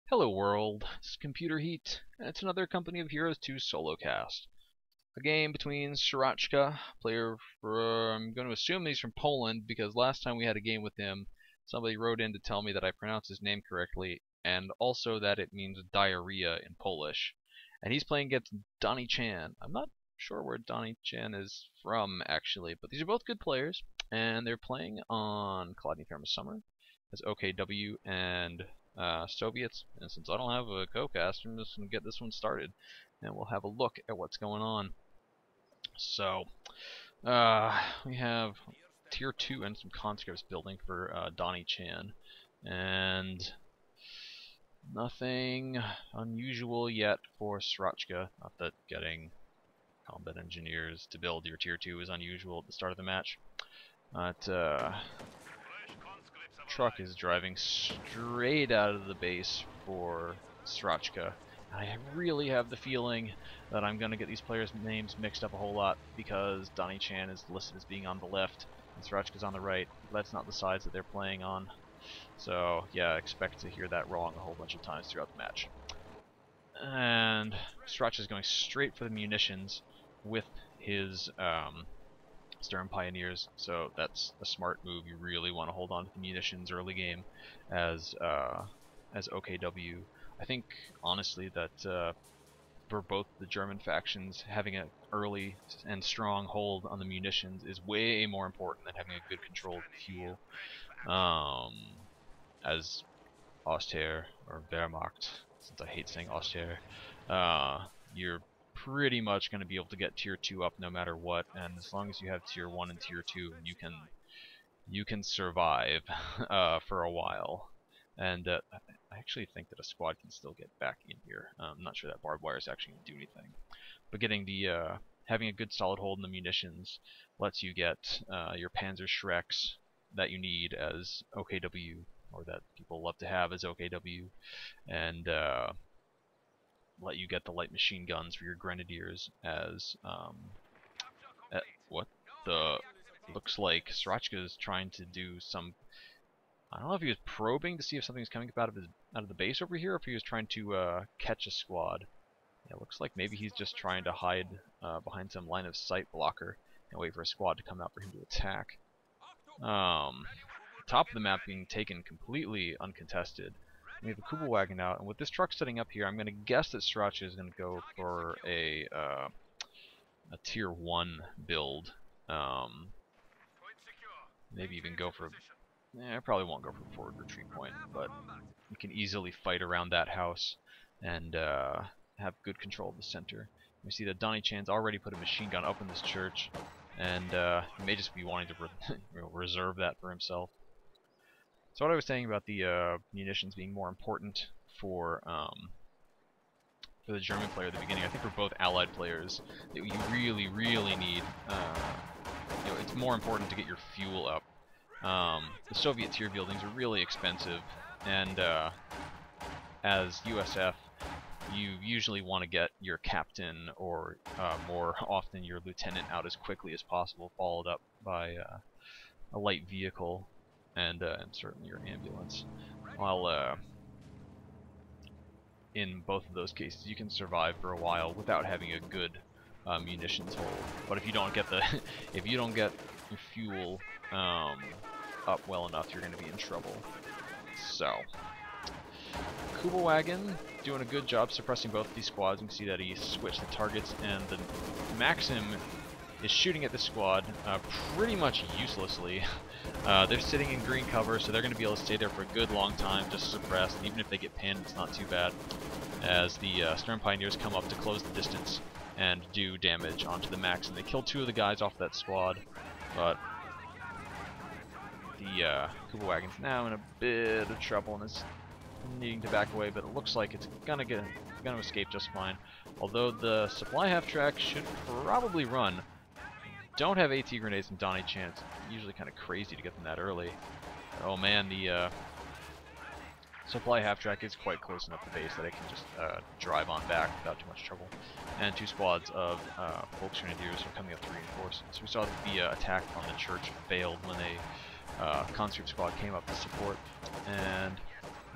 Hello world, this is ComputerHeat, and it's another Company of Heroes 2 solo cast. A game between Sr4czka, player I'm going to assume he's from Poland because last time we had a game with him, somebody wrote in to tell me that I pronounced his name correctly, and also that it means diarrhea in Polish. And he's playing against DonnieChan. I'm not sure where DonnieChan is from actually, but these are both good players, and they're playing on Kholodny Ferma Summer as OKW and Soviets, and since I don't have a co-cast, I'm just going to get this one started, and we'll have a look at what's going on. So, we have Tier 2 and some conscripts building for DonnieChan, and nothing unusual yet for Sr4czka. Not that getting combat engineers to build your Tier 2 is unusual at the start of the match. But, truck is driving straight out of the base for Sr4czka. I really have the feeling that I'm going to get these players' names mixed up a whole lot because DonnieChan is listed as being on the left and Sr4czka's on the right. That's not the sides that they're playing on. So yeah, expect to hear that wrong a whole bunch of times throughout the match. And Sr4czka is going straight for the munitions with his Stern Pioneers, so that's a smart move. You really want to hold on to the munitions early game as OKW. I think honestly that for both the German factions, having an early and strong hold on the munitions is way more important than having a good controlled fuel. As Austere or Wehrmacht, since I hate saying Austere, you're pretty much going to be able to get Tier 2 up no matter what, and as long as you have Tier 1 and Tier 2, you can survive for a while. And I actually think that a squad can still get back in here. I'm not sure that barbed wire is actually going to do anything, but getting the having a good solid hold in the munitions lets you get your Panzerschrecks that you need as OKW, or that people love to have as OKW, and let you get the light machine guns for your grenadiers as what the looks like Sr4czka is trying to do some. I don't know if he was probing to see if something's coming up out of the base over here, or if he was trying to catch a squad. Yeah, it looks like maybe he's just trying to hide behind some line of sight blocker and wait for a squad to come out for him to attack. Top of the map being taken completely uncontested. We have a Kubel wagon out, and with this truck setting up here, I'm going to guess that Sr4czka is going to go for a Tier 1 build. Maybe even go for... I probably won't go for a forward retreat point, but you can easily fight around that house and have good control of the center. We see that DonnieChan's already put a machine gun up in this church, and he may just be wanting to reserve that for himself. So what I was saying about the munitions being more important for the German player at the beginning, I think for both Allied players, that you really, really need. It's more important to get your fuel up. The Soviet tier buildings are really expensive, and as USF, you usually want to get your captain or more often your lieutenant out as quickly as possible, followed up by a light vehicle. And certainly your ambulance. While in both of those cases, you can survive for a while without having a good munitions hold. But if you don't get the if you don't get your fuel up well enough, you're going to be in trouble. So, Kubel wagon doing a good job suppressing both of these squads. You can see that he switched the targets, and the Maxim is shooting at the squad pretty much uselessly. They're sitting in green cover, so they're going to be able to stay there for a good long time, just suppressed. And even if they get pinned, it's not too bad, as the Stern Pioneers come up to close the distance and do damage onto the Max. And they kill 2 of the guys off that squad, but the Kubel wagon's now in a bit of trouble and is needing to back away. But it looks like it's gonna escape just fine. Although the supply half-track should probably run. Don't have AT grenades from DonnieChan. It's usually kind of crazy to get them that early. Oh man, the supply half-track is quite close enough to base that it can just drive on back without too much trouble. And 2 squads of Volksgrenadiers are coming up to reinforce. So we saw that the attack on the church failed when a conscript squad came up to support. And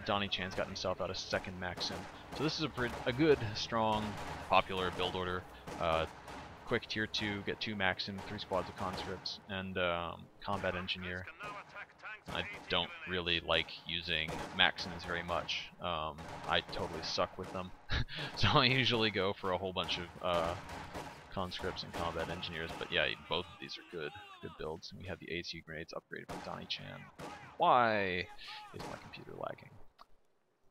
DonnieChan's got himself out a second Maxim. So this is a good, strong, popular build order. Quick tier 2, get 2 Maxim, 3 squads of conscripts, and combat engineer. I don't really like using Maxims very much. I totally suck with them. So I usually go for a whole bunch of conscripts and combat engineers, but yeah, both of these are good builds. And we have the AT grenades upgraded by DonnieChan. Why is my computer lagging?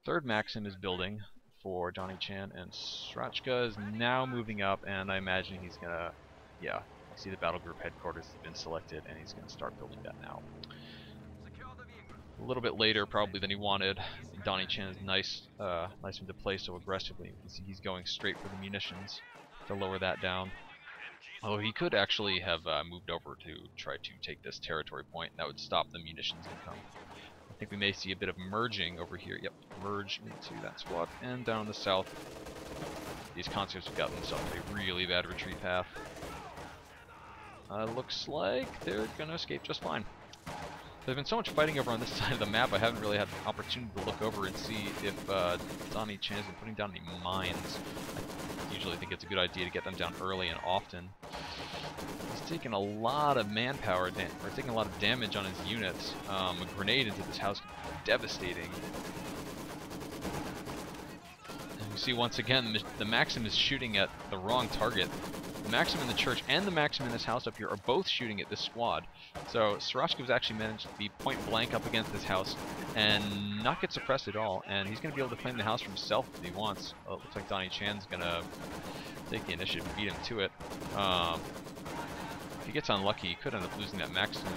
Third Maxim is building for DonnieChan, and Sr4czka is now moving up, and I imagine he's gonna, yeah, see the battle group headquarters has been selected, and he's gonna start building that now. A little bit later, probably than he wanted. DonnieChan is nice one to play so aggressively. You can see he's going straight for the munitions to lower that down. Although he could actually have moved over to try to take this territory point. That would stop the munitions income. I think we may see a bit of merging over here. Yep, merge into that squad. And down the south, these conscripts have got themselves a really bad retreat path. Looks like they're going to escape just fine. There's been so much fighting over on this side of the map, I haven't really had an opportunity to look over and see if DonnieChan has been putting down any mines. I usually think it's a good idea to get them down early and often. He's taking a lot of manpower, or taking a lot of damage on his units. A grenade into this house can be devastating. And you see once again, the Maxim is shooting at the wrong target. The Maxim in the church and the Maxim in this house up here are both shooting at this squad. So Sr4czka has actually managed to be point blank up against this house and not get suppressed at all. And he's going to be able to claim the house for himself if he wants. Well, it looks like DonnieChan's going to take the initiative and beat him to it. If he gets unlucky, he could end up losing that Maxim.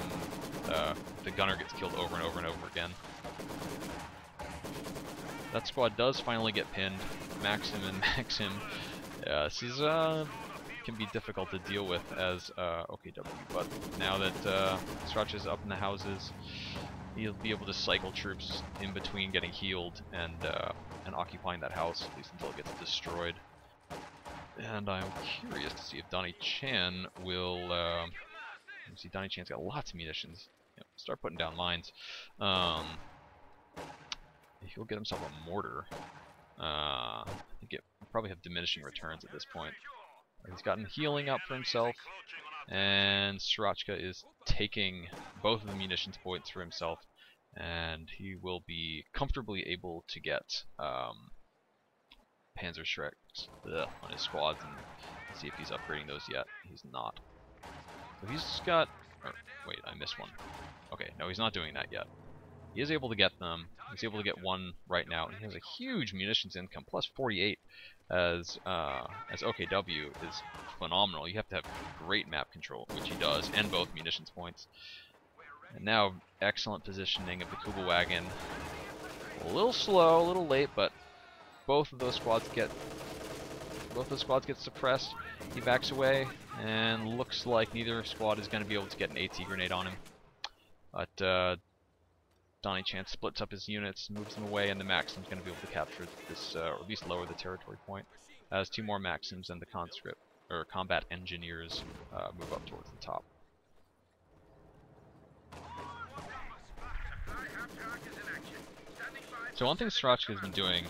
The gunner gets killed over and over and over again. That squad does finally get pinned. Maxim and Maxim. This is can be difficult to deal with as OKW, but now that Sr4czka is up in the houses, he'll be able to cycle troops in between getting healed and occupying that house, at least until it gets destroyed. And I'm curious to see if DonnieChan will. See, DonnieChan's got lots of munitions. Yep, start putting down mines. He'll get himself a mortar. I think it will probably have diminishing returns at this point. He's gotten healing up for himself, and Sr4czka is taking both of the munitions points for himself, and he will be comfortably able to get Panzerschrecks on his squads and see if he's upgrading those yet. He's not. So he's got... wait, I missed one. Okay, no, he's not doing that yet. He is able to get them. He's able to get one right now, and he has a huge munitions income, plus 48 as OKW is phenomenal. You have to have great map control, which he does, and both munitions points. And now, excellent positioning of the Kuba wagon. A little slow, a little late, but both of those squads get suppressed. He backs away, and looks like neither squad is going to be able to get an AT grenade on him. But DonnieChan splits up his units, moves them away, and the Maxim's going to be able to capture this, or at least lower the territory point, as 2 more Maxims and the conscript, or combat engineers, move up towards the top. So one thing Sr4czka has been doing,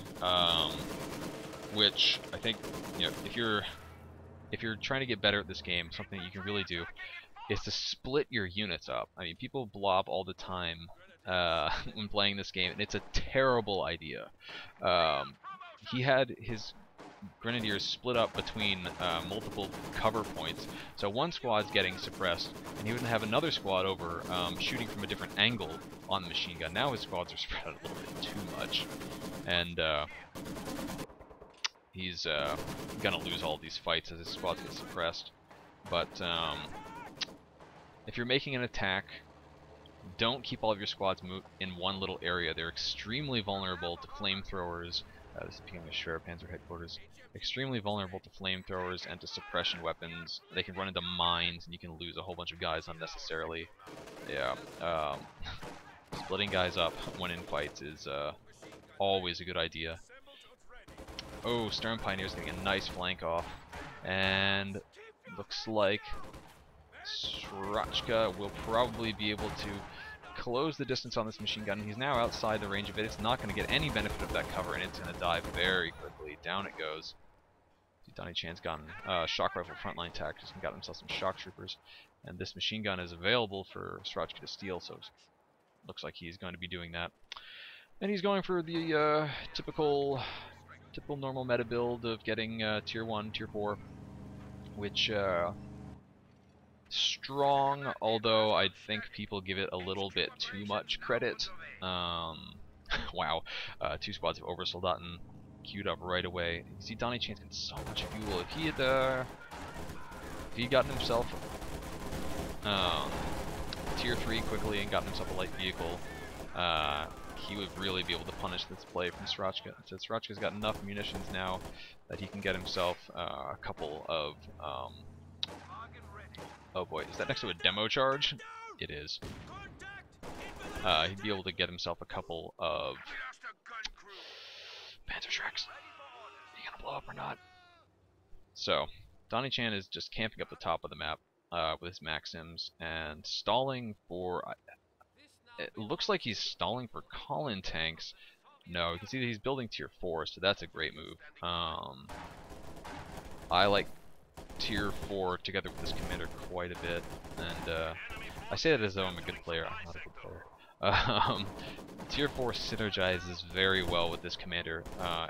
which I think, you know, if you're trying to get better at this game, something you can really do, is to split your units up. I mean, people blob all the time when playing this game, and it's a terrible idea. He had his grenadiers split up between multiple cover points, so one squad's getting suppressed, and he would have another squad over shooting from a different angle on the machine gun. Now his squads are spread out a little bit too much, and he's gonna lose all these fights as his squads get suppressed. But if you're making an attack, don't keep all of your squads in one little area. They're extremely vulnerable to flamethrowers. This is becoming a Sheriff Panzer headquarters. Extremely vulnerable to flamethrowers and to suppression weapons. They can run into mines, and you can lose a whole bunch of guys unnecessarily. Yeah, splitting guys up when in fights is always a good idea. Oh, Stern Pioneer's getting a nice flank off, and looks like Sr4czka will probably be able to close the distance on this machine gun. He's now outside the range of it. It's not going to get any benefit of that cover, and it's going to die very quickly. Down it goes. DonnieChan's gotten shock rifle frontline tactics and got himself some shock troopers. And this machine gun is available for Sr4czka to steal, so it looks like he's going to be doing that. And he's going for the typical normal meta build of getting tier 1, tier 4, which strong, although I think people give it a little bit too much credit. Wow, 2 squads of Oversoldaten queued up right away. You see DonnieChan's getting so much fuel. If he had gotten himself tier 3 quickly and gotten himself a light vehicle, he would really be able to punish this play from Sr4czka. So Sr4czka's got enough munitions now that he can get himself a couple of oh boy, is that next to a demo charge? It is. He'd be able to get himself a couple of COH2s. Are you gonna blow up or not? So, DonnieChan is just camping up the top of the map with his Maxims and stalling for... it looks like he's stalling for call-in tanks. No, you can see that he's building tier 4, so that's a great move. I like tier 4 together with this commander quite a bit, and I say that as though I'm a good player. I'm not a good player. Tier 4 synergizes very well with this commander,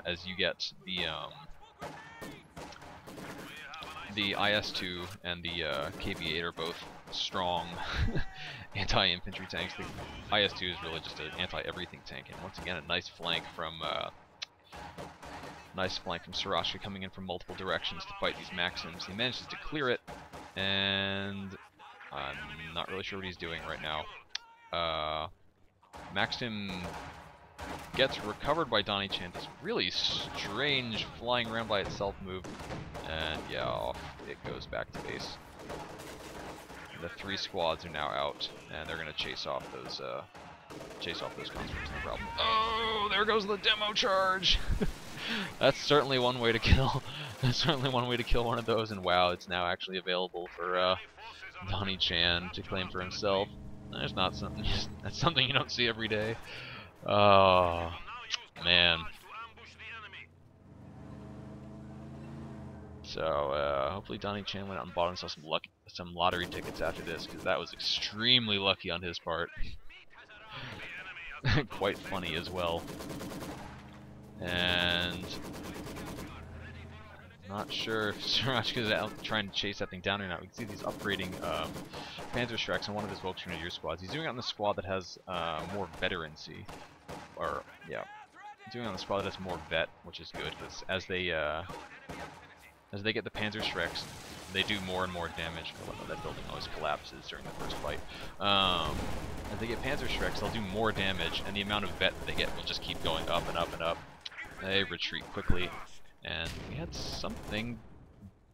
as you get the IS-2 and the KV-8 are both strong anti-infantry tanks. The IS-2 is really just an anti-everything tank, and once again a nice flank from Sr4czka coming in from multiple directions to fight these Maxims. He manages to clear it, and I'm not really sure what he's doing right now. Maxim gets recovered by DonnieChan. This really strange flying around by itself move, and yeah, off it goes back to base. The 3 squads are now out, and they're gonna chase off those conscripts. No problem. Oh, there goes the demo charge. That's certainly one way to kill. That's certainly one way to kill one of those, and wow, it's now actually available for DonnieChan to claim for himself. There's not something. That's something you don't see every day. Oh man. So hopefully DonnieChan went out and bought himself some lottery tickets after this, because that was extremely lucky on his part. Quite funny as well. And not sure if Sr4czka is out trying to chase that thing down or not. We can see he's upgrading Panzerschrecks on one of his Volksgrenadier squads. He's doing it on the squad that has more veterancy, or yeah, doing it on the squad that has more vet, which is good, because as they get the Panzerschrecks, they do more and more damage. That building always collapses during the first fight. As they get Panzerschrecks, they'll do more damage, and the amount of vet that they get will just keep going up and up and up. They retreat quickly, and we had something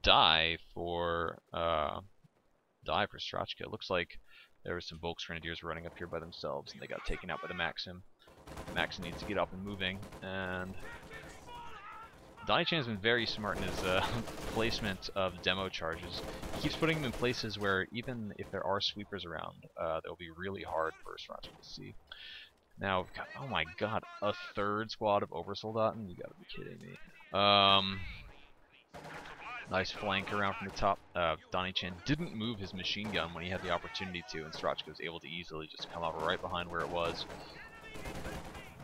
die for Sr4czka. It looks like there were some Volksgrenadiers running up here by themselves, and they got taken out by the Maxim. Maxim needs to get up and moving, and DonnieChan has been very smart in his placement of demo charges. He keeps putting them in places where even if there are sweepers around, they'll be really hard for Sr4czka to see. Now we've got, oh my god, a 3rd squad of Oversoldaten? You gotta be kidding me. Nice flank around from the top. DonnieChan didn't move his machine gun when he had the opportunity to, and Sr4czka was able to easily just come up right behind where it was.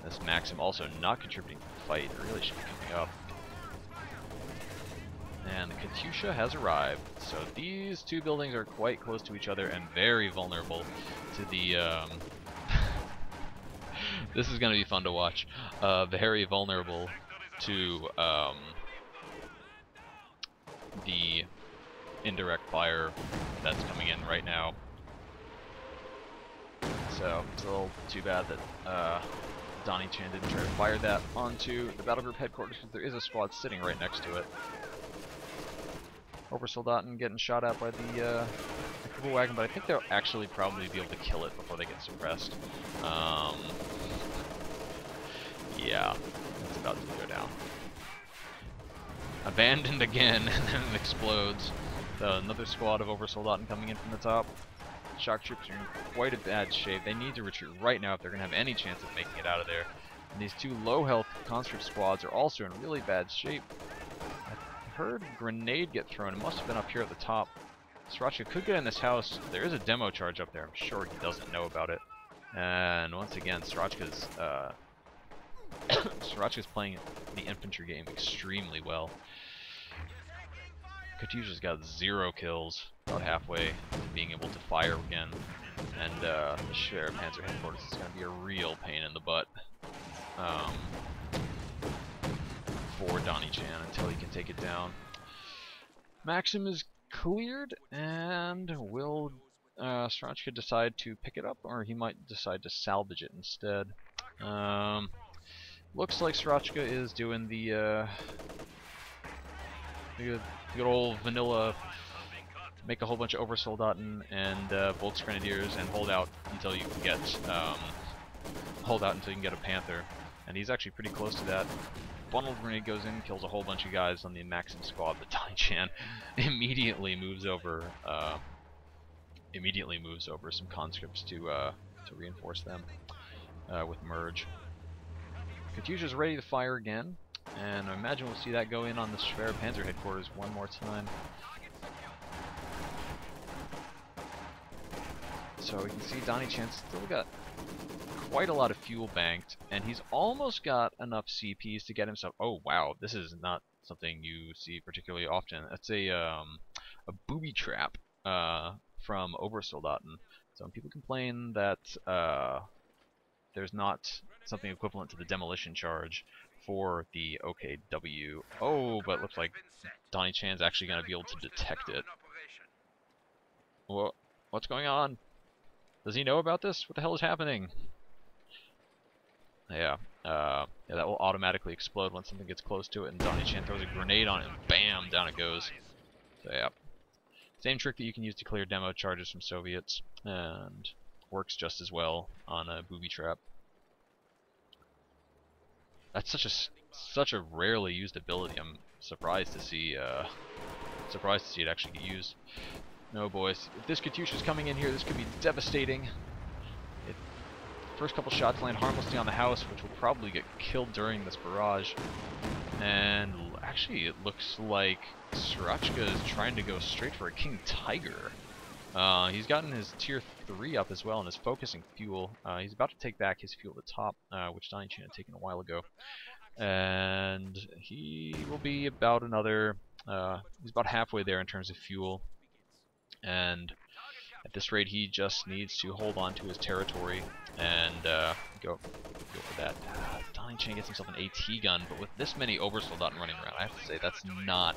This Maxim also not contributing to the fight. It really should be coming up. And the Katyusha has arrived. So these 2 buildings are quite close to each other and very vulnerable to the... this is going to be fun to watch. Very vulnerable to the indirect fire that's coming in right now. So it's a little too bad that DonnieChan didn't try to fire that onto the battle group headquarters, because there is a squad sitting right next to it. Oversoldaten getting shot at by the Kuba wagon, but I think they'll actually probably be able to kill it before they get suppressed. Yeah, it's about to go down. Abandoned again, and then it explodes. So another squad of Oversoldaten coming in from the top. Shock troops are in quite a bad shape. They need to retreat right now if they're going to have any chance of making it out of there. And these two low health conscript squads are also in really bad shape. I heard a grenade get thrown. It must have been up here at the top. Sr4czka could get in this house. There is a demo charge up there. I'm sure he doesn't know about it. And once again, Sr4czka's playing the infantry game extremely well. COH2's got 0 kills, about halfway to being able to fire again. And the ComputerHeat headquarters is going to be a real pain in the butt for DonnieChan until he can take it down. Maxim is cleared, and will Sr4czka decide to pick it up, or he might decide to salvage it instead. Looks like Sr4czka is doing the good old vanilla, make a whole bunch of Oversoldaten and Volksgrenadiers and hold out until you can get a Panther. And he's actually pretty close to that. Bundle grenade goes in, kills a whole bunch of guys on the Maxim squad, but DonnieChan immediately moves over some conscripts to reinforce them with merge. COH2 is ready to fire again, and I imagine we'll see that go in on the ComputerHeat headquarters one more time. So we can see DonnieChan's still got quite a lot of fuel banked, and he's almost got enough CPs to get himself. Oh wow, this is not something you see particularly often. That's a booby trap from Oversoldaten. So when people complain that there's not something equivalent to the demolition charge for the OKW. Oh, but it looks like DonnieChan's actually going to be able to detect it. What's going on? Does he know about this? What the hell is happening? Yeah, that will automatically explode when something gets close to it, and DonnieChan throws a grenade on it, and bam, down it goes. So yeah, same trick that you can use to clear demo charges from Soviets, and works just as well on a booby trap. That's such a rarely used ability. I'm surprised to see it actually get used. No boys, if this COH2 is coming in here, this could be devastating. First couple shots land harmlessly on the house, which will probably get killed during this barrage. And actually, it looks like Sr4czka is trying to go straight for a King Tiger. He's gotten his tier 3 up as well and is focusing fuel. He's about to take back his fuel at the top, which DonnieChan had taken a while ago. And he will be about another, he's about halfway there in terms of fuel. And at this rate, he just needs to hold on to his territory and go for that. DonnieChan gets himself an AT gun, but with this many Oversoldaten running around, I have to say that's not.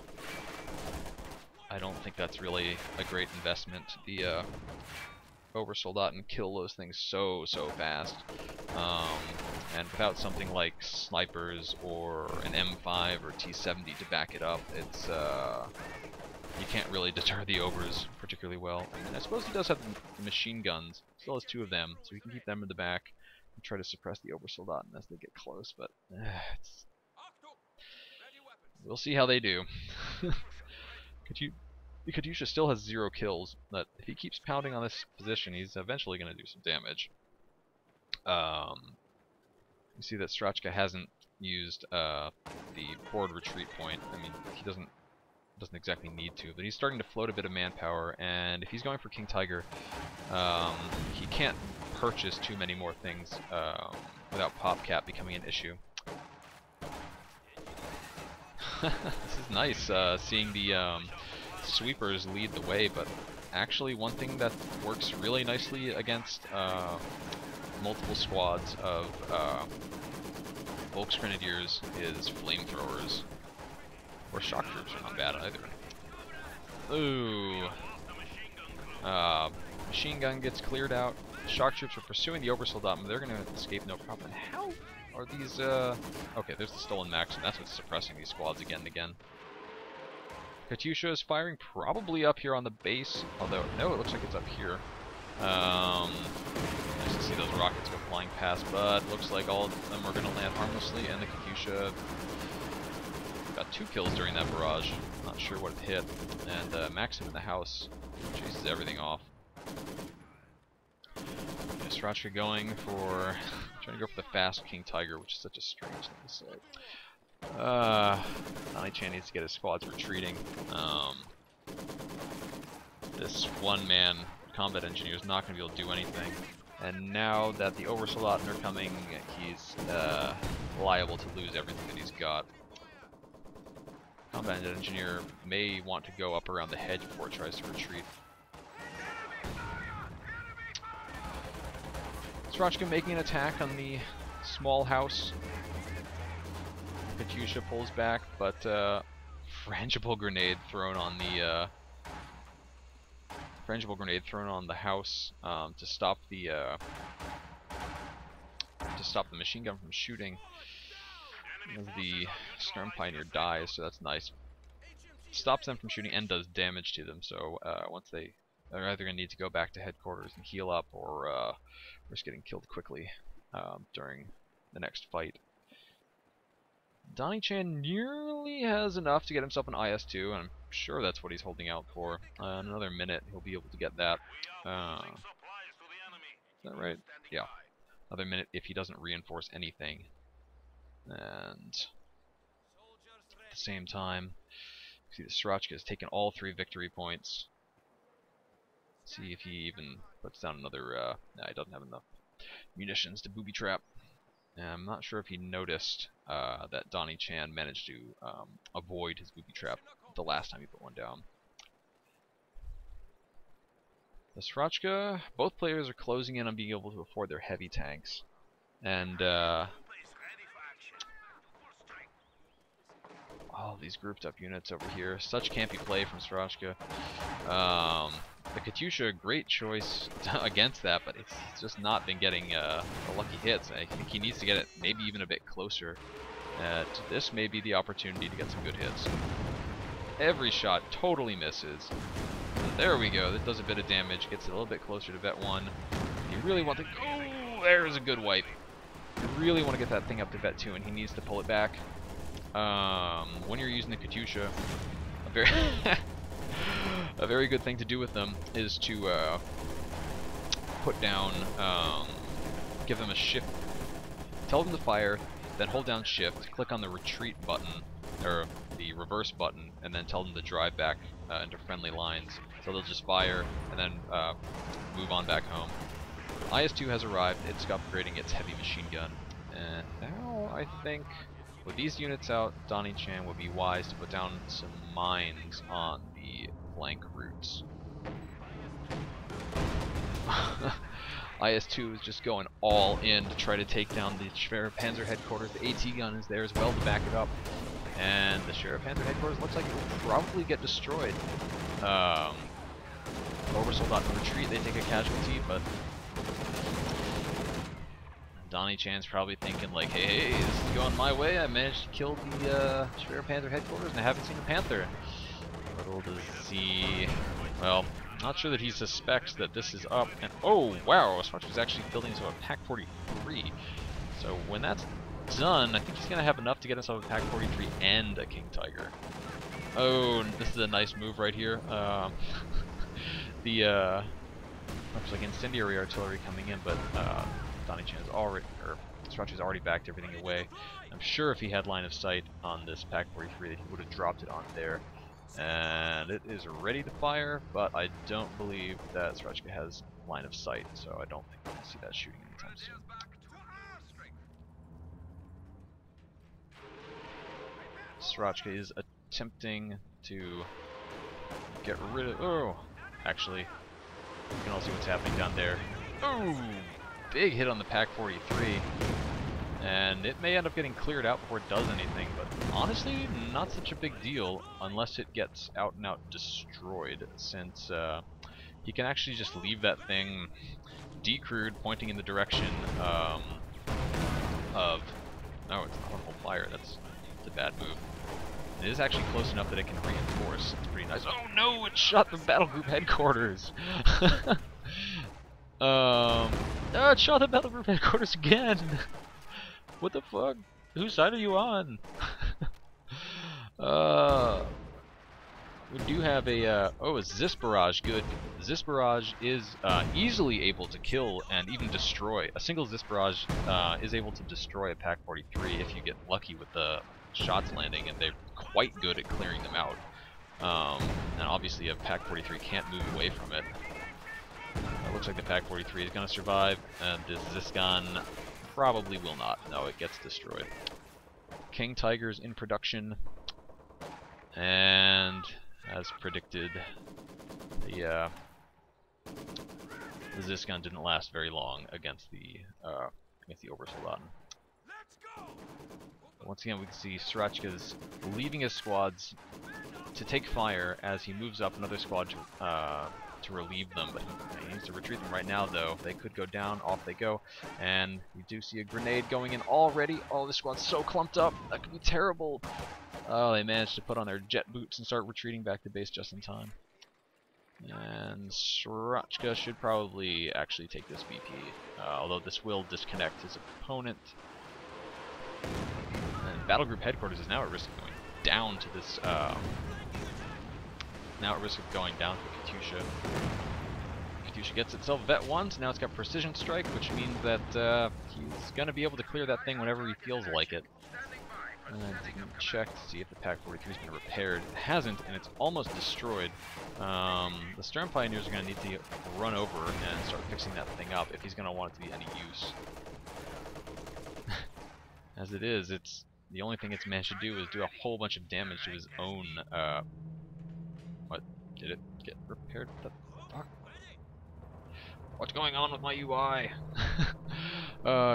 I don't think that's really a great investment. The Oversoldaten kill those things so fast, and without something like snipers or an M5 or T70 to back it up, it's you can't really deter the Overs particularly well. And I suppose he does have the machine guns. Still has 2 of them, so he can keep them in the back and try to suppress the Oversoldaten as they get close. But we'll see how they do. COH2 still has 0 kills, but if he keeps pounding on this position, he's eventually going to do some damage. You see that Sr4czka hasn't used the forward retreat point. I mean, he doesn't exactly need to, but he's starting to float a bit of manpower, and if he's going for King Tiger, he can't purchase too many more things without PopCap becoming an issue. This is nice, seeing the sweepers lead the way, but actually one thing that works really nicely against multiple squads of Volksgrenadiers is flamethrowers. Or shock troops are not bad either. Ooh. Machine gun gets cleared out. Shock troops are pursuing the Oversoldaten, but they're going to escape no problem. How are these, okay, there's the stolen Maxim. That's what's suppressing these squads again and again. COH2 is firing probably up here on the base, although, no, it looks like it's up here. Nice to see those rockets go flying past, but looks like all of them are going to land harmlessly, and the COH2 got 2 kills during that barrage. Not sure what it hit. And Maxim in the house chases everything off. Sr4czka trying to go for the fast King Tiger, which is such a strange thing to say. DonnieChan needs to get his squads retreating. This one-man combat engineer is not going to be able to do anything. And now that the oversoldaten are coming, he's liable to lose everything that he's got. Combat engineer may want to go up around the hedge before it tries to retreat. Sr4czka making an attack on the small house. Katyusha pulls back, but frangible grenade thrown on the house to stop the machine gun from shooting. The Storm Pioneer dies, so that's nice. Stops them from shooting and does damage to them. So once they're either gonna need to go back to headquarters and heal up, or risk getting killed quickly during the next fight. DonnieChan nearly has enough to get himself an IS-2, and I'm sure that's what he's holding out for. In another minute, he'll be able to get that. Is that right? Yeah. Another minute if he doesn't reinforce anything. And at the same time, see the Sr4czka has taken all 3 victory points. See if he even puts down another. Nah, he doesn't have enough munitions to booby trap. And I'm not sure if he noticed that DonnieChan managed to avoid his booby trap the last time he put one down. The Sr4czka, both players are closing in on being able to afford their heavy tanks. And all these grouped up units over here. Such campy play from Sr4czka. The Katyusha, great choice against that, but it's just not been getting the lucky hits. I think he needs to get it maybe even a bit closer. This may be the opportunity to get some good hits. Every shot totally misses. There we go. That does a bit of damage. Gets it a little bit closer to vet 1. You really want to... Oh, there's a good wipe. You really want to get that thing up to vet 2, and he needs to pull it back. When you're using the Katyusha, a very good thing to do with them is to put down, give them a shift, tell them to fire, then hold down shift, click on the retreat button, or the reverse button, and then tell them to drive back into friendly lines. So they'll just fire, and then move on back home. IS-2 has arrived. It's upgrading its heavy machine gun. And now I think with these units out, DonnieChan would be wise to put down some mines on the flank routes. IS-2 is just going all in to try to take down the Sr4czka headquarters. The AT gun is there as well to back it up. And the Sr4czka headquarters looks like it will probably get destroyed. Oversoldaten retreat, they take a casualty, but DonnieChan's probably thinking like, hey, this is going my way. I managed to kill the Sr4czka headquarters and I haven't seen a Panther. Little does he... Well, not sure that he suspects that this is up. And oh, wow, Sr4czka is actually building himself a Pack 43. So when that's done, I think he's going to have enough to get himself a Pack 43 and a King Tiger. Oh, this is a nice move right here. Looks like incendiary artillery coming in, but DonnieChan is already, or Sr4czka's already backed everything away. I'm sure if he had line of sight on this Pack 43 that he would have dropped it on there. And it is ready to fire, but I don't believe that Sr4czka has line of sight, so I don't think we're going to see that shooting anytime soon. Sr4czka is attempting to get rid of... Oh! Actually, you can all see what's happening down there. Oh! Big hit on the Pack 43. And it may end up getting cleared out before it does anything, but honestly, not such a big deal unless it gets out and out destroyed, since he can actually just leave that thing decrewed, pointing in the direction of... No, it's not on full fire. That's a bad move. It is actually close enough that it can reinforce. It's pretty nice. Oh no! It shot the battle group headquarters. It shot the battle group headquarters again. What the fuck? Whose side are you on? We do have a, oh, a Zis Barrage, good. The Zis Barrage is easily able to kill and even destroy. A single Zis Barrage is able to destroy a Pak-43 if you get lucky with the shots landing, and they're quite good at clearing them out. And obviously a Pak-43 can't move away from it. It looks like the Pak-43 is going to survive, and the Zis gun probably will not. No, it gets destroyed. King Tiger's in production, and as predicted, the Zis gun didn't last very long against the Obersoldaten. Once again, we can see Sr4czka's leaving his squads to take fire as he moves up another squad to relieve them, but he needs to retreat them right now, though. They could go down, off they go, and we do see a grenade going in already. Oh, this squad's so clumped up, that could be terrible. Oh, they managed to put on their jet boots and start retreating back to base just in time. And Sr4czka should probably actually take this BP, although this will disconnect his opponent. And Battle Group Headquarters is now at risk of going down to this, now at risk of going down to Katyusha. Katyusha gets itself Vet 1, so now it's got Precision Strike, which means that he's going to be able to clear that thing whenever he feels like it. And I didn't check to see if the Pak-43 has been repaired. It hasn't, and it's almost destroyed. The Stern Pioneers are going to need to run over and start fixing that thing up if he's going to want it to be any use. As it is, it's the only thing it's managed to do is do a whole bunch of damage to his own. What? Did it get repaired? What the fuck? What's going on with my UI?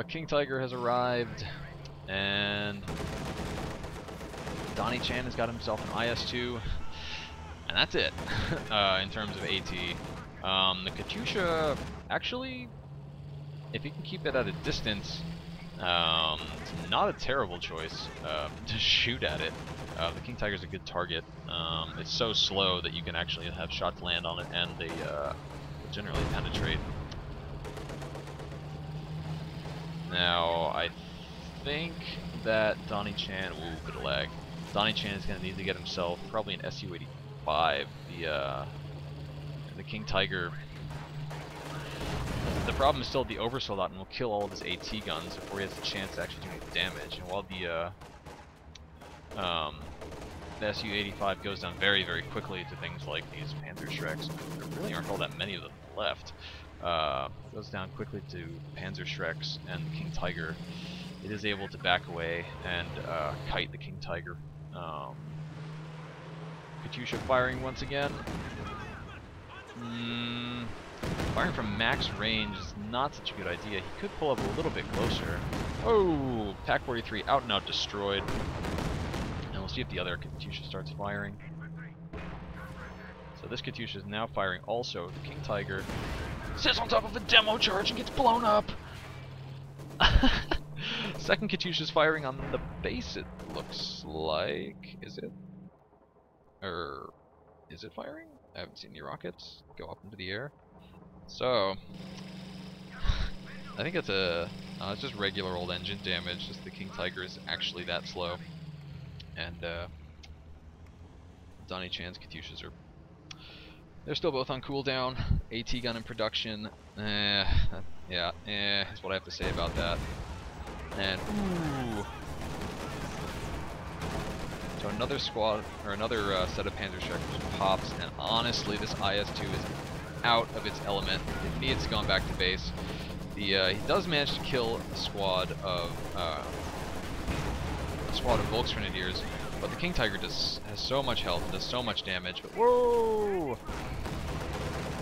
King Tiger has arrived, and DonnieChan has got himself an IS-2, and that's it in terms of AT. The Katyusha, actually, if you can keep it at a distance, it's not a terrible choice to shoot at it. The King Tiger's a good target. It's so slow that you can actually have shots land on it, and they generally penetrate. Now, I think that DonnieChan, ooh, bit of lag. DonnieChan is going to need to get himself probably an Su-85. The King Tiger. The problem is still the Obersoldaten will kill all of his AT guns before he has a chance to actually do any damage. And while the Su-85 goes down very, very quickly to things like these Panzerschrecks, there really aren't all that many of them left. Goes down quickly to Panzerschrecks, and the King Tiger, it is able to back away and kite the King Tiger. Katyusha firing once again. Firing from max range is not such a good idea. He could pull up a little bit closer. Oh, Pak-43 out and out destroyed. And we'll see if the other Katyusha starts firing. So this Katyusha is now firing also. The King Tiger sits on top of a demo charge and gets blown up. Second Katyusha is firing on the base, it looks like. Is it? Or is it firing? I haven't seen the rockets go up into the air. So I think it's it's just regular old engine damage. Just the King Tiger is actually that slow, and DonnieChan's Katyushas they're still both on cooldown. AT gun in production. Yeah, is what I have to say about that. And ooh. So another squad, or another set of Panzerschrecks pops, and honestly, this IS-2 is out of its element. It needs to go back to base. He does manage to kill a squad of Volksgrenadiers, but the King Tiger has so much health, does so much damage. But whoa!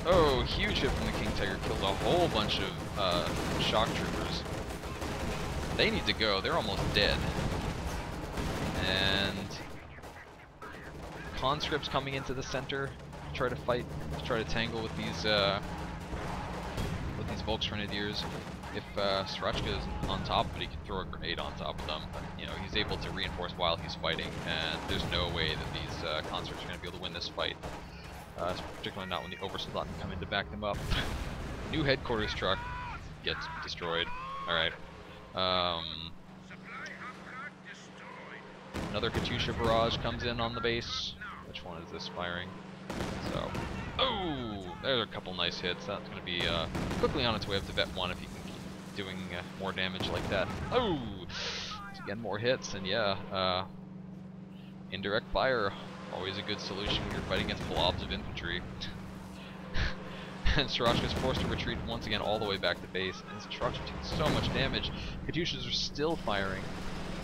Oh, huge hit from the King Tiger, killed a whole bunch of shock troopers. They need to go. They're almost dead. And conscripts coming into the center, try to fight, try to tangle with these Volksgrenadiers. If Sr4czka is on top of it, he can throw a grenade on top of them. But, you know, he's able to reinforce while he's fighting, and there's no way that these conscripts are going to be able to win this fight. Particularly not when the Obersoldaten come in to back them up. New headquarters truck gets destroyed. Alright. Another Katyusha barrage comes in on the base. which one is this firing. So, oh, there's a couple nice hits. That's going to be quickly on its way up to vet 1 if you can keep doing more damage like that. Oh, again, more hits, and yeah, indirect fire, always a good solution when you're fighting against blobs of infantry. And Sr4czka is forced to retreat once again all the way back to base, and Sr4czka taking so much damage. COH2s are still firing.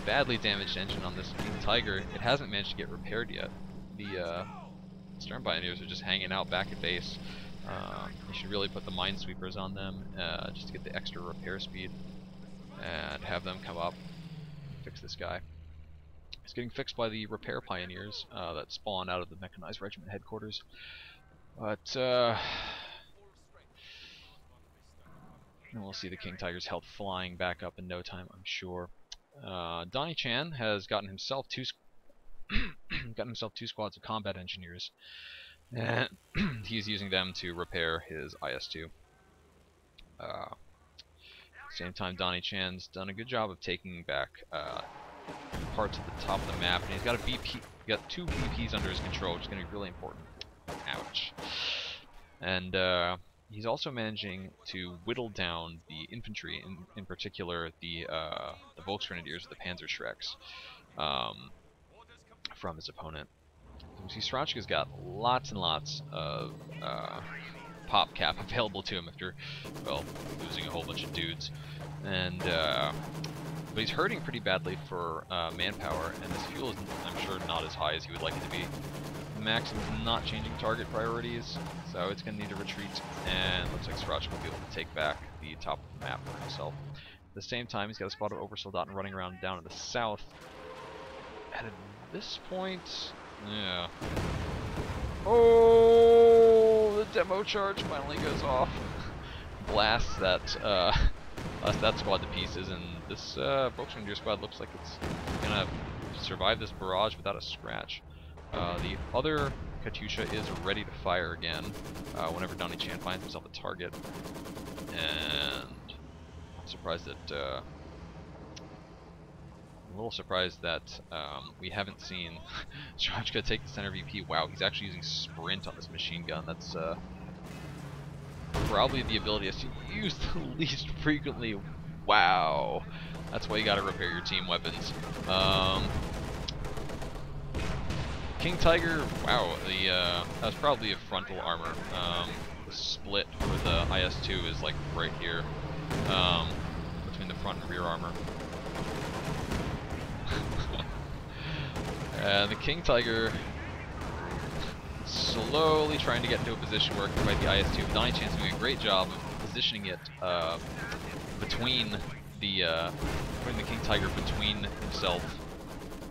Badly damaged engine on this King Tiger. It hasn't managed to get repaired yet. The Stern Pioneers are just hanging out back at base. You should really put the Minesweepers on them just to get the extra repair speed, and have them come up and fix this guy. He's getting fixed by the Repair Pioneers that spawn out of the Mechanized Regiment headquarters. But and we'll see the King Tiger's health flying back up in no time, I'm sure. DonnieChan has gotten himself two squads of combat engineers, and he's using them to repair his IS-2. Same time, DonnieChan's done a good job of taking back parts at the top of the map, and he's got a BP, got 2 BPs under his control, which is going to be really important. Ouch. And he's also managing to whittle down the infantry, in particular the Volksgrenadiers, the Panzerschrecks, from his opponent. You see, Sr4czka's got lots and lots of pop cap available to him after, well, losing a whole bunch of dudes, and but he's hurting pretty badly for manpower, and his fuel is, I'm sure, not as high as he would like it to be. Maxim's not changing target priorities, so it's going to need to retreat, and looks like Sr4czka will be able to take back the top of the map for himself. At the same time, he's got a spot of Obersoldaten running around down in the south, and at this point, yeah. Oh, the demo charge finally goes off. Blasts that squad to pieces, and this Volksgrenadier squad looks like it's gonna survive this barrage without a scratch. The other Katyusha is ready to fire again whenever DonnieChan finds himself a target, and I'm surprised that I'm a little surprised that we haven't seen Sr4czka take the center VP. Wow, he's actually using sprint on this machine gun. That's probably the ability that's used the least frequently. Wow, that's why you gotta repair your team weapons. King Tiger, wow, that was probably a frontal armor. The split for the IS-2 is like right here, between the front and rear armor. And the King Tiger slowly trying to get into a position where it can fight the IS-2. DonnieChan's doing a great job of positioning it between the putting the King Tiger between himself,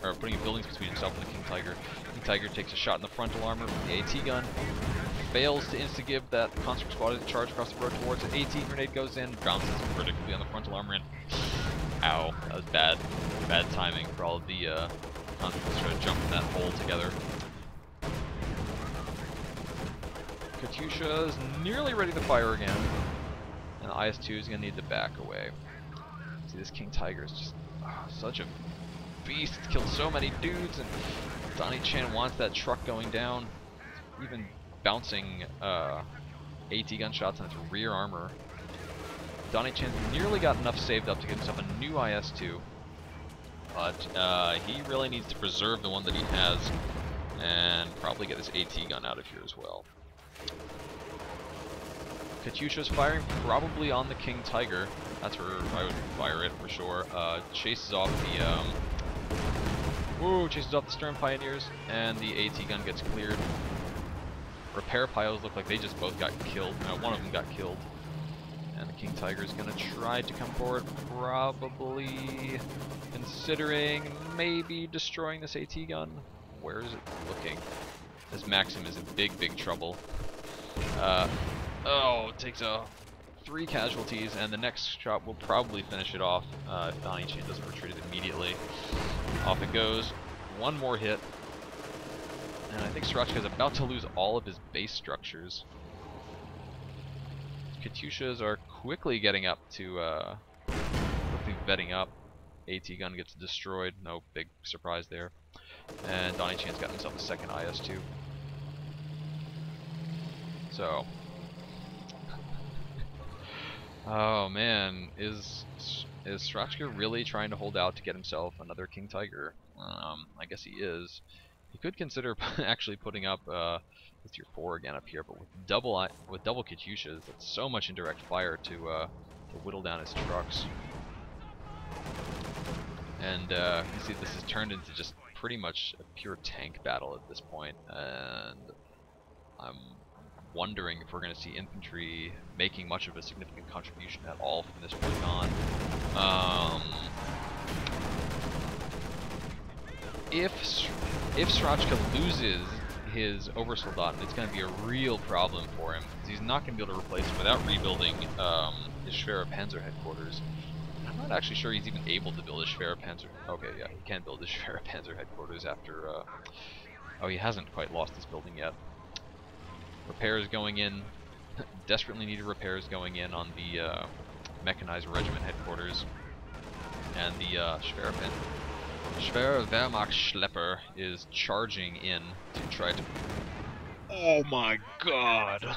or putting buildings between himself and the King Tiger. King Tiger takes a shot in the frontal armor from the AT gun, fails to insta-give that conscript squad to charge across the road towards it. AT grenade goes in, bounces vertically on the frontal armor, and ow, that was bad timing for all of the conscripts trying to jump in that hole together. Katyusha is nearly ready to fire again, and the IS-2 is going to need to back away. See, this King Tiger is just such a beast. It's killed so many dudes, and DonnieChan wants that truck going down, even bouncing AT gunshots on its rear armor. DonnieChan's nearly got enough saved up to get himself a new IS-2, but he really needs to preserve the one that he has, and probably get this AT gun out of here as well. Katyusha's firing probably on the King Tiger. That's where I would fire it for sure. Chases off the Stern Pioneers, and the AT gun gets cleared. Repair piles look like they just both got killed. No, one of them got killed. And the King Tiger is going to try to come forward, probably considering maybe destroying this AT gun. Where is it looking? This Maxim is in big trouble. Oh, it takes 3 casualties, and the next shot will probably finish it off if DonnieChan doesn't retreat it immediately. Off it goes. One more hit. And I think Sr4czka is about to lose all of his base structures. Katyushas are quickly getting up to, quickly vetting up. AT gun gets destroyed. No big surprise there. And DonnieChan's got himself a second IS-2. So... oh man, is Sr4czka really trying to hold out to get himself another King Tiger? I guess he is. He could consider actually putting up with Tier 4 again up here, but with double Katyushas, that's so much indirect fire to whittle down his trucks. And you see this has turned into just pretty much a pure tank battle at this point, and I'm wondering if we're going to see infantry making much of a significant contribution at all from this point on. If Sr4czka loses his Oversoldaten, it's going to be a real problem for him, because he's not going to be able to replace him without rebuilding his Sr4czka headquarters. I'm not actually sure he's even able to build his Sr4czka. Okay, yeah, he can build his Sr4czka headquarters after. Oh, he hasn't quite lost his building yet. Repairs going in, desperately needed repairs going in on the mechanized regiment headquarters, and the Schwere Schlepper is charging in to try to. Oh my god!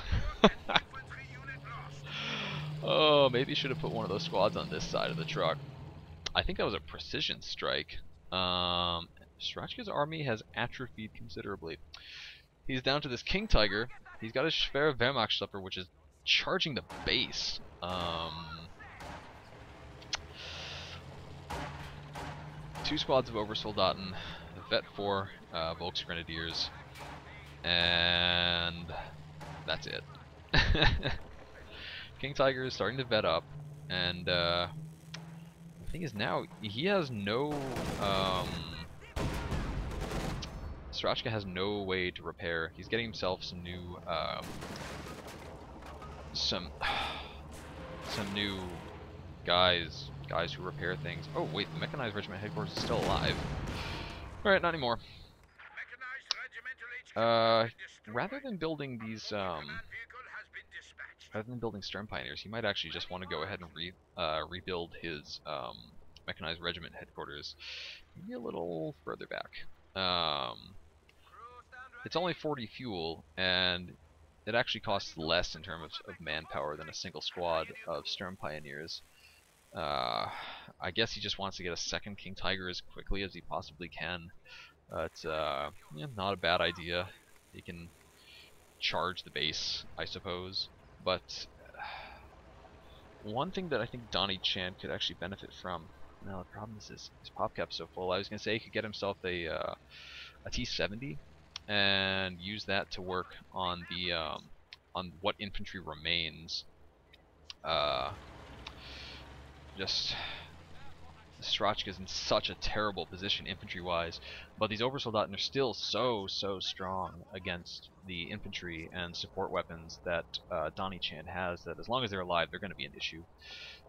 Oh, maybe should have put one of those squads on this side of the truck. I think that was a precision strike. Sr4czka's army has atrophied considerably. He's down to this King Tiger. He's got his Schwere Schlepper, which is charging the base. Two squads of Oversoldaten, Vet 4 Volksgrenadiers, and that's it. King Tiger is starting to vet up, and the thing is now he has no. Sr4czka has no way to repair. He's getting himself some new some new guys who repair things. Oh wait, the mechanized regiment headquarters is still alive. All right, not anymore. Rather than building these rather than building Stern Pioneers, he might actually just want to go ahead and rebuild his mechanized regiment headquarters maybe a little further back. It's only 40 fuel, and it actually costs less in terms of manpower than a single squad of Stern Pioneers. I guess he just wants to get a second King Tiger as quickly as he possibly can. It's yeah, not a bad idea. He can charge the base, I suppose. But one thing that I think DonnieChan could actually benefit from. Now the problem is his pop cap's so full. I was gonna say he could get himself a T-70 and use that to work on the on what infantry remains. Just Sr4czka is in such a terrible position infantry-wise, but these Oversoldaten are still so strong against the infantry and support weapons that DonnieChan has, that as long as they're alive, they're going to be an issue.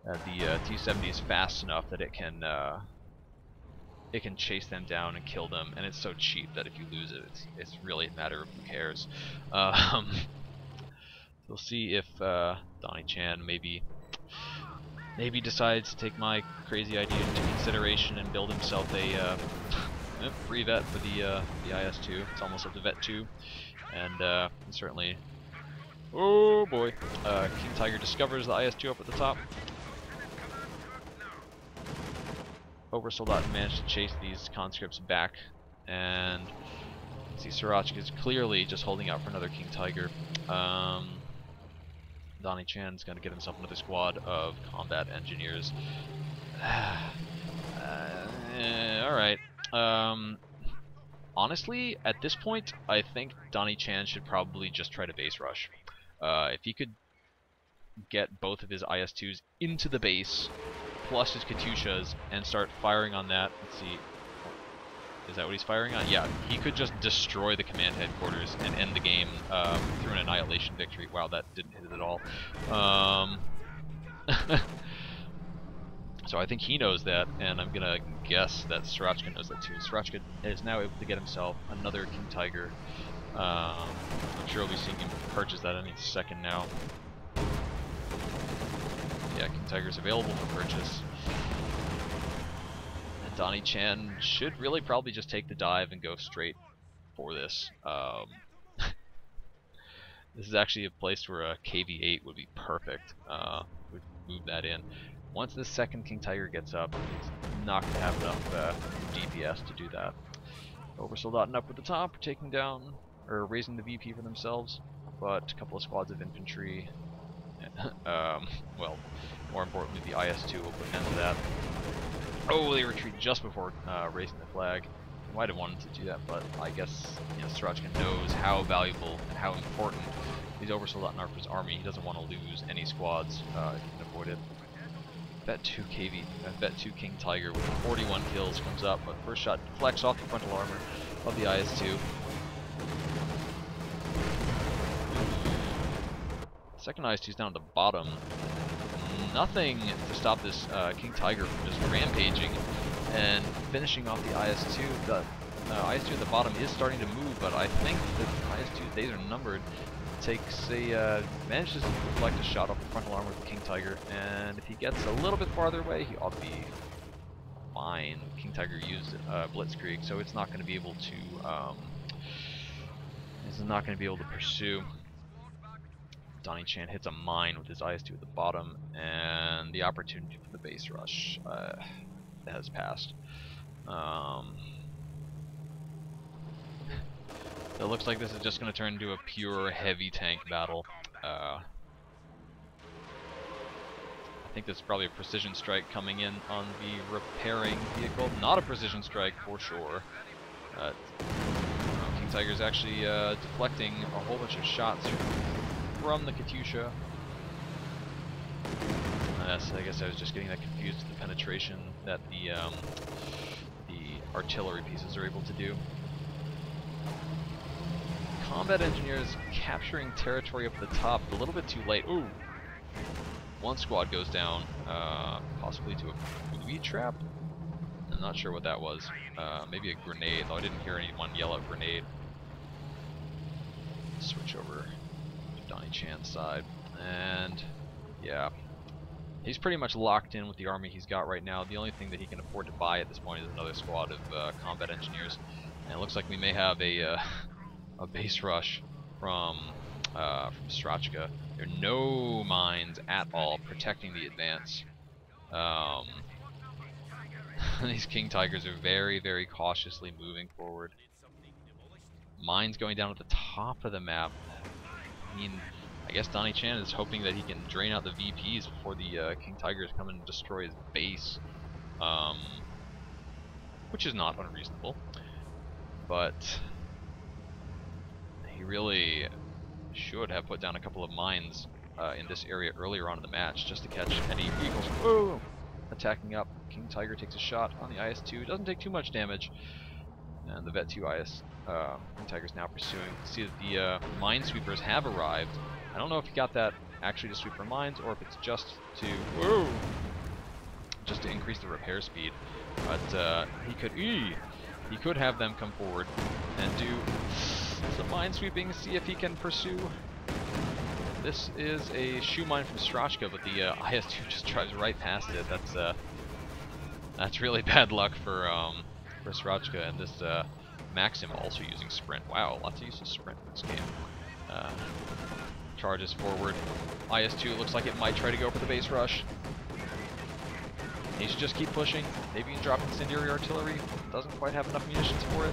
The T-70 is fast enough that it can chase them down and kill them, and it's so cheap that if you lose it, it's really a matter of who cares. We'll see if DonnieChan maybe decides to take my crazy idea into consideration and build himself a free vet for the IS-2. It's almost up to vet 2, and certainly, oh boy, King Tiger discovers the IS-2 up at the top. Oversoldaten managed to chase these conscripts back, and see Sr4czka is clearly just holding out for another King Tiger. DonnieChan's going to get himself another squad of combat engineers. Alright. Honestly, at this point, I think DonnieChan should probably just try to base rush. If he could get both of his IS-2s into the base, plus his Katyushas, and start firing on that. Let's see. Is that what he's firing on? Yeah, he could just destroy the command headquarters and end the game through an annihilation victory. Wow, that didn't hit it at all. So I think he knows that, and I'm gonna guess that Sr4czka knows that too. Sr4czka is now able to get himself another King Tiger. I'm sure we'll be seeing him purchase that any second now. Yeah, King Tiger is available for purchase. DonnieChan should really probably just take the dive and go straight for this. This is actually a place where a KV-8 would be perfect. We'd move that in. Once the second King Tiger gets up, he's not going to have enough DPS to do that. Oversoldaten up at the top, taking down, or raising the VP for themselves, but a couple of squads of infantry. Well, more importantly, the IS-2 will put an end to that. Oh, they retreat just before raising the flag. Might have wanted to do that, but I guess COH2 knows how valuable and how important these Oversoldaten are for his army. He doesn't want to lose any squads if he can avoid it. Bet 2 King Tiger with 41 kills comes up, but first shot deflects off the frontal armor of the IS-2. Second IS-2 is down at the bottom. Nothing to stop this King Tiger from just rampaging and finishing off the IS-2. The IS-2 at the bottom is starting to move, but I think the IS-2's days are numbered. Manages to deflect a shot off the frontal armor of the King Tiger, and if he gets a little bit farther away, he ought to be fine. King Tiger used Blitzkrieg, so it's not going to be able to pursue. DonnieChan hits a mine with his IS-2 at the bottom, and the opportunity for the base rush has passed. It looks like this is just going to turn into a pure heavy tank battle. I think there's probably a precision strike coming in on the repairing vehicle. Not a precision strike for sure. King Tiger's actually deflecting a whole bunch of shots from the Katyusha. I guess I was just getting that confused with the penetration that the artillery pieces are able to do. Combat engineers capturing territory up at the top a little bit too late. Ooh! One squad goes down, possibly to a booby trap? I'm not sure what that was. Maybe a grenade, though I didn't hear anyone yell out grenade. Switch over to DonnieChan's side, and yeah. He's pretty much locked in with the army he's got right now. The only thing that he can afford to buy at this point is another squad of combat engineers. And it looks like we may have a base rush from Sr4czka. There are no mines at all protecting the advance. These King Tigers are very, very cautiously moving forward. Mines going down at the top of the map. I mean, I guess DonnieChan is hoping that he can drain out the VPs before the King Tigers come and destroy his base, which is not unreasonable. But he really should have put down a couple of mines in this area earlier on in the match just to catch any vehicles. Whoa! Attacking up. King Tiger takes a shot on the IS-2. Doesn't take too much damage. And the Vet 2 King Tiger's now pursuing. You see that the minesweepers have arrived. I don't know if he got that actually to sweep for mines or if it's just to increase the repair speed. But he could have them come forward and do some minesweeping, see if he can pursue. This is a shoe mine from Sr4czka, but the IS-2 just drives right past it. That's really bad luck for Sr4czka, and this Maxim also using sprint. Wow, lots of use of sprint in this game. Charges forward. IS-2 looks like it might try to go for the base rush. He should just keep pushing. Maybe he can drop incendiary artillery. Doesn't quite have enough munitions for it.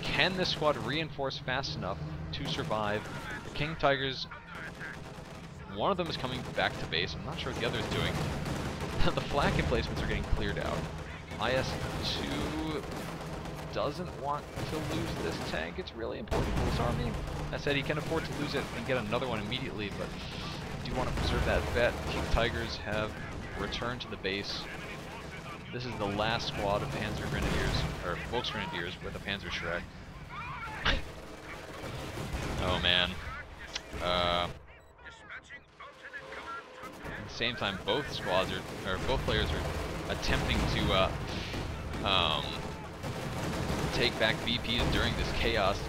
Can this squad reinforce fast enough to survive? The King Tigers, one of them is coming back to base. I'm not sure what the other is doing. The flak emplacements are getting cleared out. IS-2 doesn't want to lose this tank. It's really important for his army. I said he can afford to lose it and get another one immediately, but I do want to preserve that vet. King Tigers have returned to the base. This is the last squad of Panzer Grenadiers, or Volksgrenadiers with a Panzerschreck. Oh man. At the same time, both players are attempting to take back VPs during this chaos.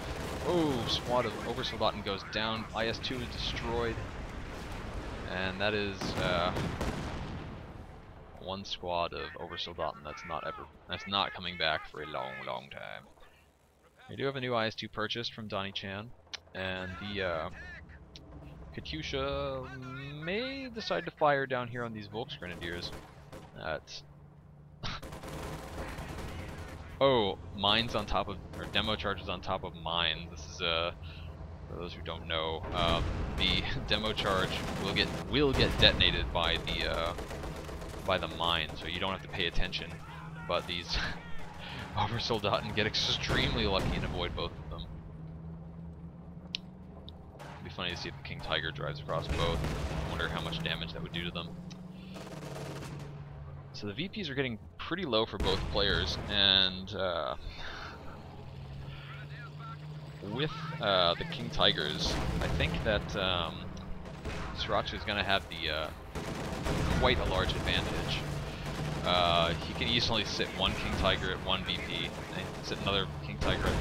Oh, squad of Oversoldaten goes down. IS-2 is destroyed, and that is one squad of Oversoldaten that's not coming back for a long, long time. We do have a new IS-2 purchased from DonnieChan, and the Katyusha may decide to fire down here on these Volksgrenadiers. That's oh, mines on top of, or demo charges on top of mines. This is for those who don't know, the demo charge will get detonated by the mine, so you don't have to pay attention. But these Oversoldaten get extremely lucky and avoid both of them. It'd be funny to see if the King Tiger drives across both. I wonder how much damage that would do to them. So the VPs are getting pretty low for both players, and with the King Tigers, I think that Sr4czka is going to have the quite a large advantage. He can easily sit one King Tiger at one VP, and sit another King Tiger at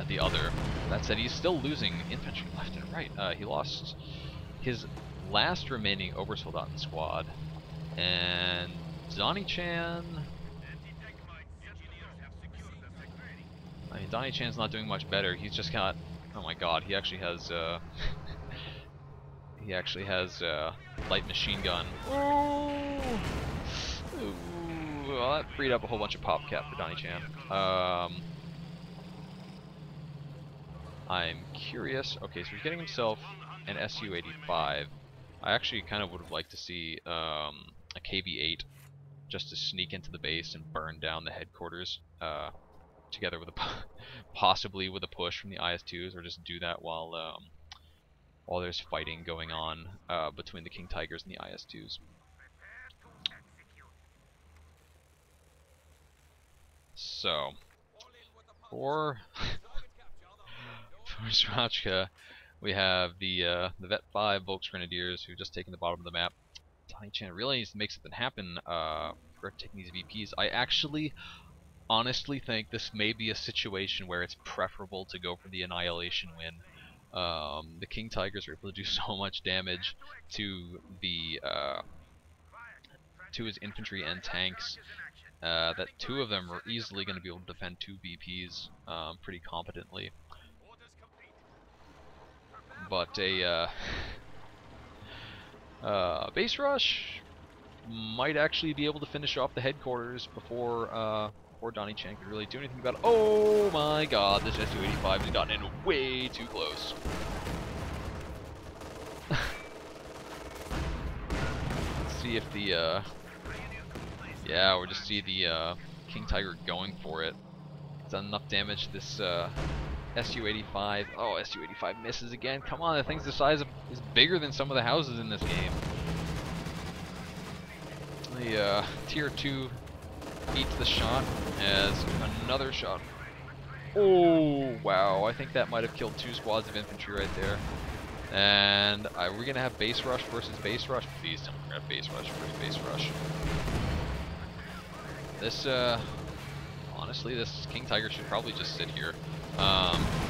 the other. That said, he's still losing infantry left and right. He lost his last remaining Oversoldaten squad, and DonnieChan. I mean, DonnieChan's not doing much better. He's just got. Oh my God, he actually has. He actually has light machine gun. Ooh. Well, that freed up a whole bunch of pop cap for DonnieChan. I'm curious. Okay, so he's getting himself an Su-85. I actually kind of would have liked to see a KV-8 just to sneak into the base and burn down the headquarters, together with possibly with a push from the IS-2s, or just do that while there's fighting going on between the King Tigers and the IS-2s. So, for Sr4czka, we have the Vet 5 Volksgrenadiers who've just taken the bottom of the map. DonnieChan really needs to make something happen for taking these VPs. I actually honestly think this may be a situation where it's preferable to go for the annihilation win. The King Tigers are able to do so much damage to the to his infantry and tanks that two of them are easily going to be able to defend two VPs pretty competently. But a base rush might actually be able to finish off the headquarters before DonnieChan could really do anything about it. Oh my God, this Su-85 has gotten in way too close. Let's see if the yeah, we'll just see the King Tiger going for it. It's done enough damage to this Su-85. Oh, Su-85 misses again. Come on, that thing's the size of, is bigger than some of the houses in this game. The Tier 2 eats the shot as another shot. Oh, wow. I think that might have killed two squads of infantry right there. And we're going to have base rush versus base rush. Please tell me we're going to have base rush versus base rush. This, honestly, this King Tiger should probably just sit here.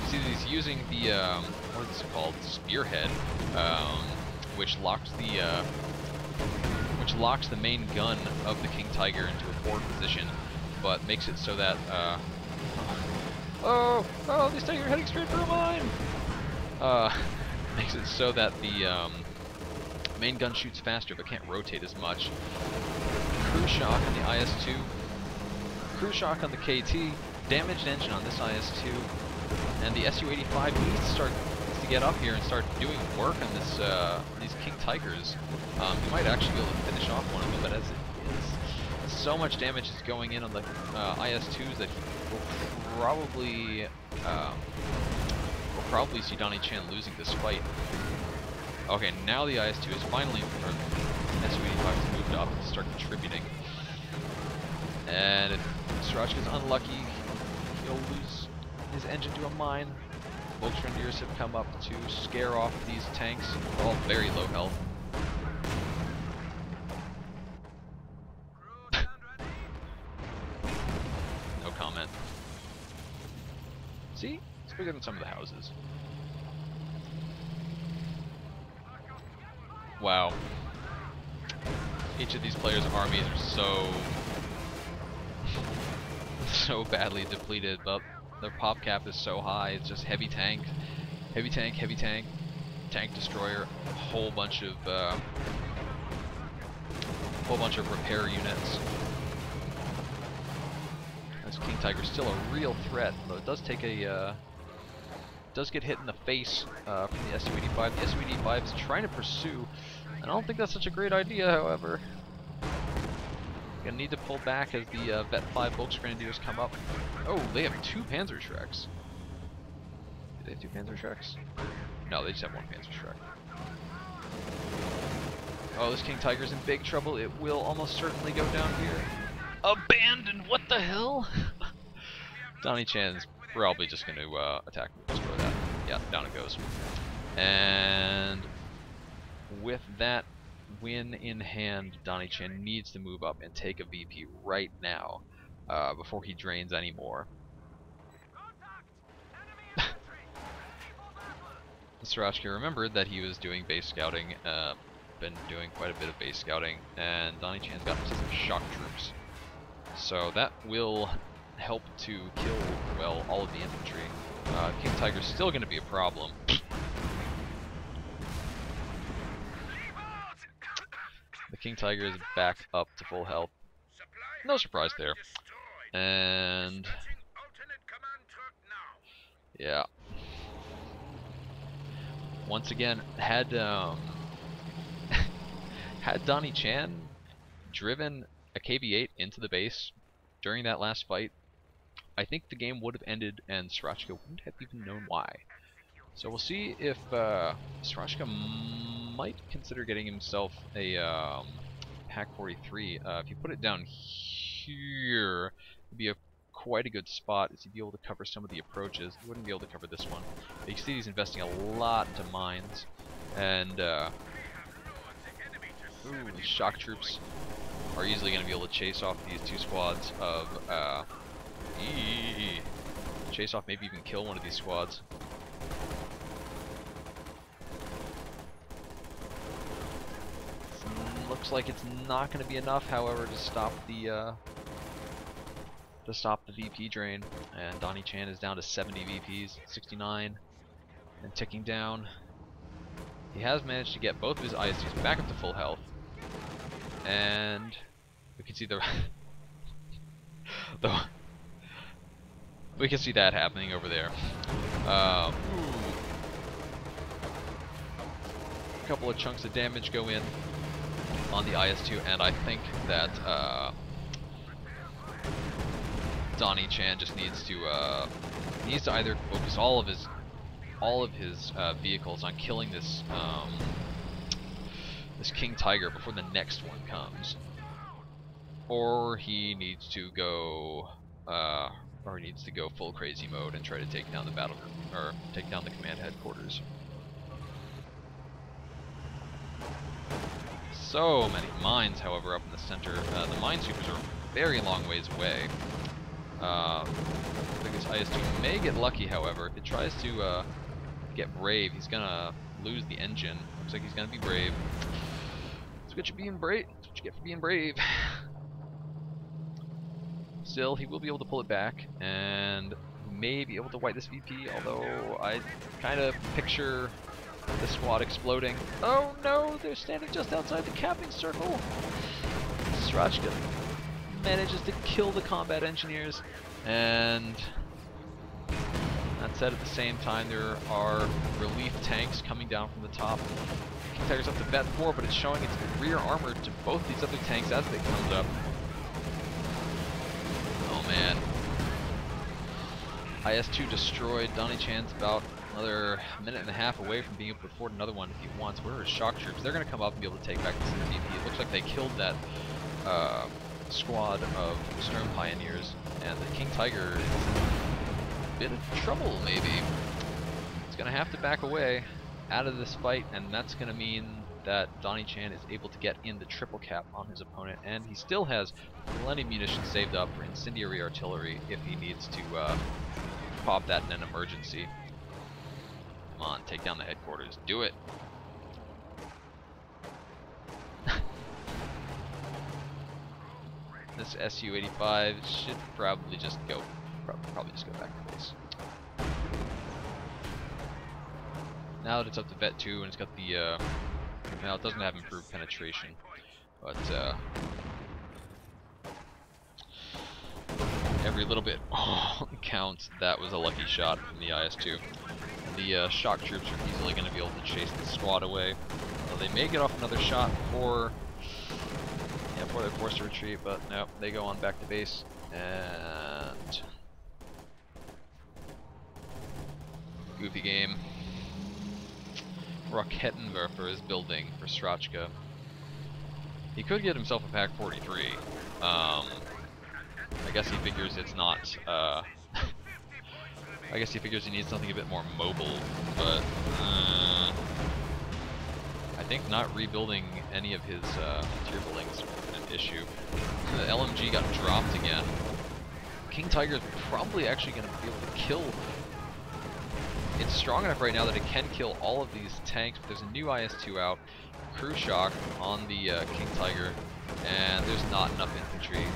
See, he's using the, what is it called? Spearhead, which locks the main gun of the King Tiger into a forward position, but makes it so that, oh, these Tigers are heading straight for a mine! Makes it so that the, main gun shoots faster but can't rotate as much. Crew shock on the IS-2, crew shock on the KT, damaged engine on this IS-2, and the Su-85 needs to get up here and start doing work on this these King Tigers. He might actually be able to finish off one of them, but as it is, so much damage is going in on the IS-2s that he will probably see DonnieChan losing this fight. Okay, now the IS-2 is finally, or Su-85 has moved up to start contributing. And if Sr4czka is unlucky, he'll lose his engine to a mine. Volksgrenadiers have come up to scare off these tanks. They're all very low health. No comment. See? It's bigger than some of the houses. Wow. Each of these players' armies are so badly depleted, but their pop cap is so high. It's just heavy tank, heavy tank, heavy tank, tank destroyer, a whole bunch of repair units. This King Tiger's still a real threat, though it does take a does get hit in the face from the Su-85. The Su-85 is trying to pursue. I don't think that's such a great idea, however. Gonna need to pull back as the Vet 5 Volksgrenadiers come up. Oh, they have 2 Panzerschrecks. Do they have 2 Panzerschrecks? No, they just have 1 Panzerschreck. Oh, this King Tiger's in big trouble. It will almost certainly go down here. Abandoned! What the hell? DonnieChan's probably just going to attack and destroy that. Yeah, down it goes. And with that win in hand, DonnieChan needs to move up and take a VP right now before he drains any more. Sr4czka remembered that he was doing base scouting, been doing quite a bit of base scouting, and DonnieChan's got some shock troops. So that will help to kill, well, all of the infantry. King Tiger's still going to be a problem. The King Tiger is back up to full health. No surprise there. And yeah. Once again, had had DonnieChan driven a KV-8 into the base during that last fight, I think the game would have ended and Sr4czka wouldn't have even known why. So we'll see if Sr4czka might consider getting himself a PaK-43. If you put it down here, it'd be quite a good spot as he'd be able to cover some of the approaches. He wouldn't be able to cover this one. But you can see he's investing a lot into mines. And these shock troops are easily going to be able to chase off these 2 squads of chase off, maybe even kill one of these squads. Looks like it's not going to be enough, however, to stop the VP drain. And DonnieChan is down to 70 VPs, 69, and ticking down. He has managed to get both of his ISTs back up to full health, and we can see the we can see that happening over there. A couple of chunks of damage go in on the IS-2, and I think that DonnieChan just needs to either focus all of his vehicles on killing this this King Tiger before the next one comes, or he needs to go full crazy mode and try to take down the take down the command headquarters. So many mines, however, up in the center. The minesweepers are a very long ways away. I think this IS-2 may get lucky, however. If it tries to get brave, he's gonna lose the engine. Looks like he's gonna be brave. That's what you're being brave. That's what you get for being brave. Still, he will be able to pull it back, and may be able to wipe this VP, although I kind of picture the squad exploding. Oh no, they're standing just outside the capping circle. Sr4czka manages to kill the combat engineers, and that said, at the same time, there are relief tanks coming down from the top. King Tiger's up to Vet 4, but it's showing its rear armor to both these other tanks as they come up. Oh man. IS-2 destroyed. DonnieChan's about another minute and a half away from being able to afford another one if he wants. Where are his shock troops? They're going to come up and be able to take back this VP. It looks like they killed that squad of Sturm Pioneers, and the King Tiger is in a bit of trouble, maybe. He's going to have to back away out of this fight, and that's going to mean that DonnieChan is able to get in the triple cap on his opponent, and he still has plenty of munitions saved up for incendiary artillery if he needs to pop that in an emergency. Come on, take down the headquarters. Do it. This Su-85 should probably just go back to base. Now that it's up to Vet 2 and it's got the now it doesn't have improved penetration, but every little bit counts. That was a lucky shot from the IS-2. The shock troops are easily going to be able to chase the squad away. They may get off another shot before they're forced to retreat, but no, they go on back to base. And goofy game. Rakettenwerfer is building for Sr4czka. He could get himself a Pack 43. I guess he figures it's not. I guess he figures he needs something a bit more mobile, but I think not rebuilding any of his tier buildings is an issue. The LMG got dropped again. King Tiger is probably actually going to be able to kill. It's strong enough right now that it can kill all of these tanks, but there's a new IS-2 out, crew shock on the King Tiger, and there's not enough infantry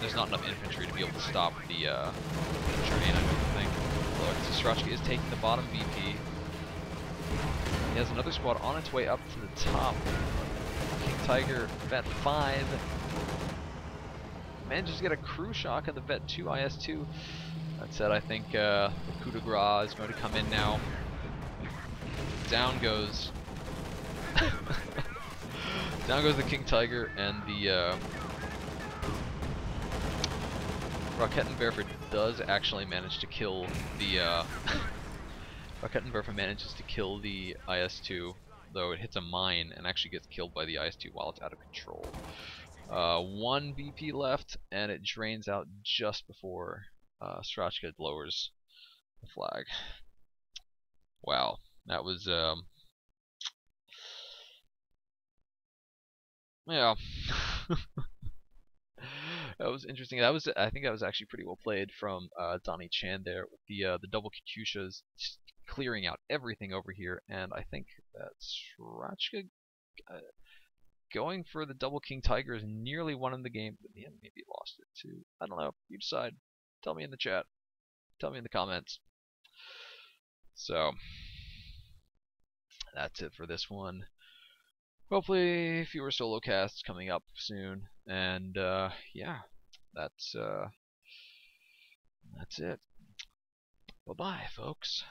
there's not enough infantry to be able to stop the train, I don't think. Look, Sr4czka is taking the bottom VP. He has another squad on its way up to the top. King Tiger, Vet 5. Manages to get a crew shock on the Vet 2 IS-2. That said, I think the coup de grace is going to come in now. Down goes... down goes the King Tiger, and the Rakettenwerfer does actually manage to kill the Rakettenwerfer manages to kill the IS-2, though it hits a mine and actually gets killed by the IS-2 while it's out of control. One VP left, and it drains out just before Sr4czka lowers the flag. Wow, that was yeah. That was interesting. I think that was actually pretty well played from DonnieChan there with the double Katyushas just clearing out everything over here, and I think that Sr4czka going for the double King Tiger is nearly won in the game, but in the end maybe lost it too. I don't know. You decide. Tell me in the chat. Tell me in the comments. So that's it for this one. Hopefully fewer solo casts coming up soon, and yeah, that's it. Bye bye, folks.